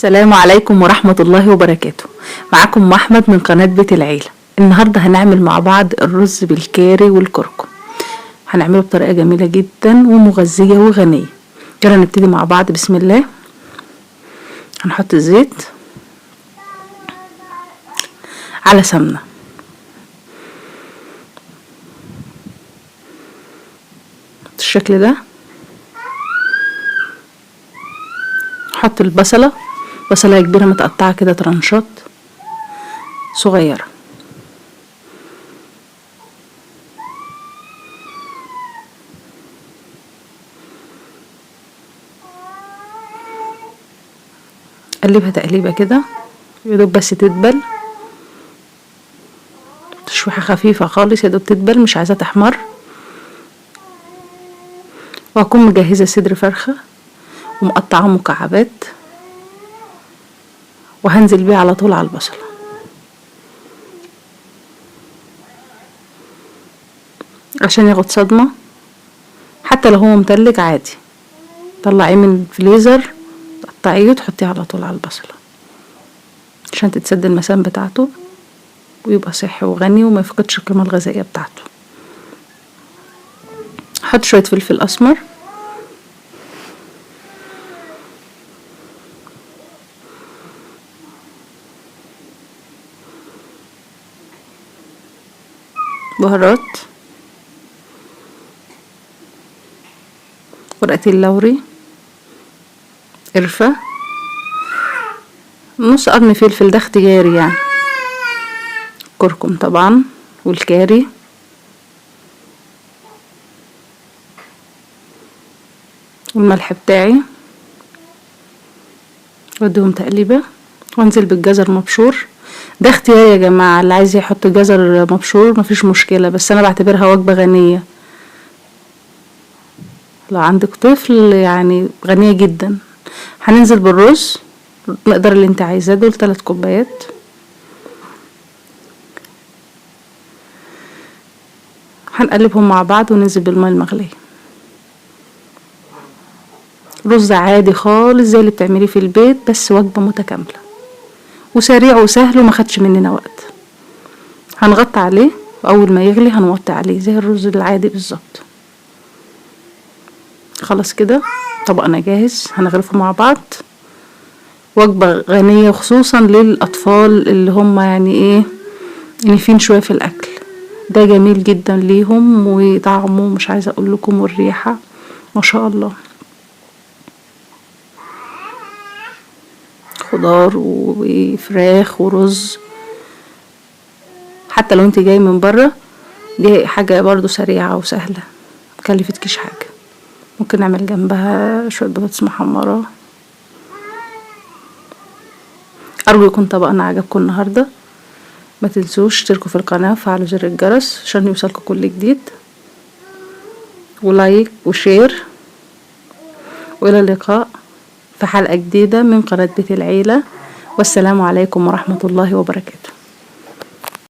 السلام عليكم ورحمة الله وبركاته. معاكم أم أحمد من قناة بيت العيلة. النهاردة هنعمل مع بعض الرز بالكاري والكركم. هنعمله بطريقة جميلة جدا ومغذية وغنية. يلا نبتدي مع بعض. بسم الله. هنحط الزيت على سمنة بالشكل ده. نحط البصلة، بصلاية كبيرة متقطعة كده ترنشات صغيرة. قلبها تقليبة كده يدوب بس تدبل تشويحة خفيفة خالص، يدوب تدبل مش عايزة تحمر. وهكون مجهزة صدر فرخة ومقطعة مكعبات وهنزل بيه على طول على البصلة. عشان ياخد صدمة، حتى لو هو متلج عادي طلعيه من الفريزر تقطعيه وتحطيه على طول على البصلة عشان تتسد المسام بتاعته ويبقى صحي وغني وما يفقدش القيمة الغذائية بتاعته. حط شوية فلفل اسمر، بهارات، ورقتين لوري، قرفة، نص قرن فلفل ده اختياري يعني، كركم طبعا والكاري، والملح بتاعي، واديهم تقليبه وانزل بالجزر مبشور. ده اختياري يا جماعه، اللي عايز يحط جزر مبشور مفيش مشكله، بس انا بعتبرها وجبه غنيه لو عندك طفل، يعني غنيه جدا. هننزل بالرز المقدار اللي انت عايزاه، دول 3 كوبايات. هنقلبهم مع بعض وننزل بالماء المغليه. رز عادي خالص زي اللي بتعمليه في البيت، بس وجبه متكامله وسريع وسهل وما خدش مننا وقت. هنغطي عليه واول ما يغلي هنوطي عليه زي الرز العادي بالظبط. خلاص كده طبقنا جاهز، هنغرفه مع بعض. وجبه غنيه خصوصا للاطفال اللي هم يعني ايه نيفين شويه في الاكل. ده جميل جدا ليهم وطعمه مش عايزه اقول لكم، والريحه ما شاء الله. خضار وفراخ ورز، حتى لو انت جاي من بره دي حاجه برضو سريعه وسهله مكلفتكيش حاجه. ممكن نعمل جنبها شويه بطاطس محمره. ارجو يكون طبقنا عجبكم النهارده. ما تنسوش تشتركوا في القناه وفعلوا زر الجرس عشان يوصلكم كل جديد، ولايك وشير. والى اللقاء في حلقه جديده من قناه بيت العيله، والسلام عليكم ورحمه الله وبركاته.